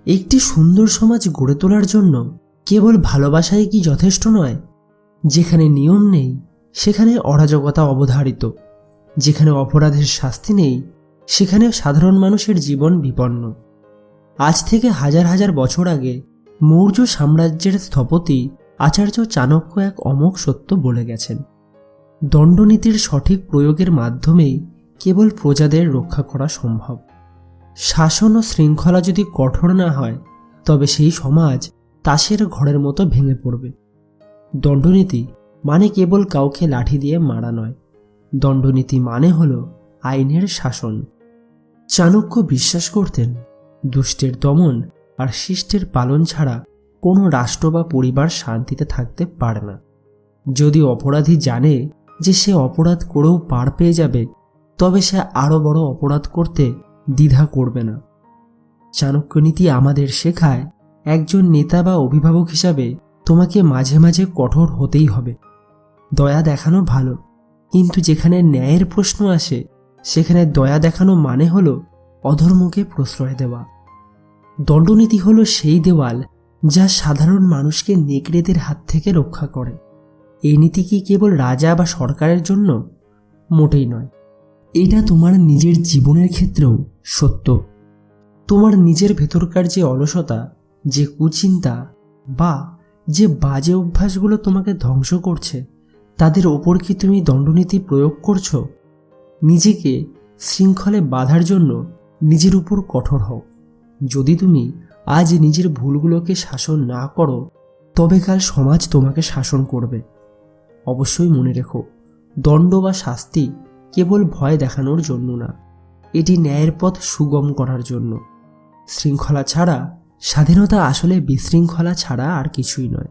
একটি সুন্দর সমাজ গড়ে তোলার জন্য কেবল ভালোবাসাই কি যথেষ্ট নয়? যেখানে নিয়ম নেই সেখানে অরাজকতা অবধারিত, যেখানে অপরাধের শাস্তি নেই সেখানে সাধারণ মানুষের জীবন বিপন্ন। আজ থেকে হাজার হাজার বছর আগে মৌর্য সাম্রাজ্যের স্থপতি আচার্য চাণক্য এক অমোঘ সত্য বলে গেছেন, দণ্ডনীতির সঠিক প্রয়োগের মাধ্যমেই কেবল প্রজাদের রক্ষা করা সম্ভব। শাসন ও শৃঙ্খলা যদি কঠোর না হয় তবে সেই সমাজ তাসের ঘরের মতো ভেঙে পড়বে। দণ্ডনীতি মানে কেবল কাউকে লাঠি দিয়ে মারা নয়, দণ্ডনীতি মানে হল আইনের শাসন। চাণক্য বিশ্বাস করতেন দুষ্টের দমন আর শিষ্টের পালন ছাড়া কোনো রাষ্ট্র বা পরিবার শান্তিতে থাকতে পারে না। যদি অপরাধী জানে যে সে অপরাধ করেও পার পেয়ে যাবে তবে সে আরও বড় অপরাধ করতে দ্বিধা করবে না। চাণক্য নীতি আমাদের শেখায় একজন নেতা বা অভিভাবক হিসাবে তোমাকে মাঝে মাঝে কঠোর হতেই হবে। দয়া দেখানো ভালো, কিন্তু যেখানে ন্যায়ের প্রশ্ন আসে সেখানে দয়া দেখানো মানে হলো অধর্মকে প্রশ্রয় দেওয়া। দণ্ডনীতি হলো সেই দেওয়াল যা সাধারণ মানুষকে নেকড়েদের হাত থেকে রক্ষা করে। এই নীতি কি কেবল রাজা বা সরকারের জন্য? মোটেই নয়। এটা তোমার নিজের জীবনের ক্ষেত্রেও সত্য। তোমার নিজের ভেতরকার যে অলসতা, যে কুচিন্তা বা যে বাজে অভ্যাসগুলো তোমাকে ধ্বংস করছে, তাদের ওপর কি তুমি দণ্ডনীতি প্রয়োগ করছো? নিজেকে শৃঙ্খলে বাঁধার জন্য নিজের উপর কঠোর হও। যদি তুমি আজ নিজের ভুলগুলোকে শাসন না করো তবে কাল সমাজ তোমাকে শাসন করবে। অবশ্যই মনে রেখো, দণ্ড বা শাস্তি কেবল ভয় দেখানোর জন্য না, এটি ন্যায়ের পথ সুগম করার জন্য। শৃঙ্খলা ছাড়া স্বাধীনতা আসলে বিশৃঙ্খলা ছাড়া আর কিছুই নয়।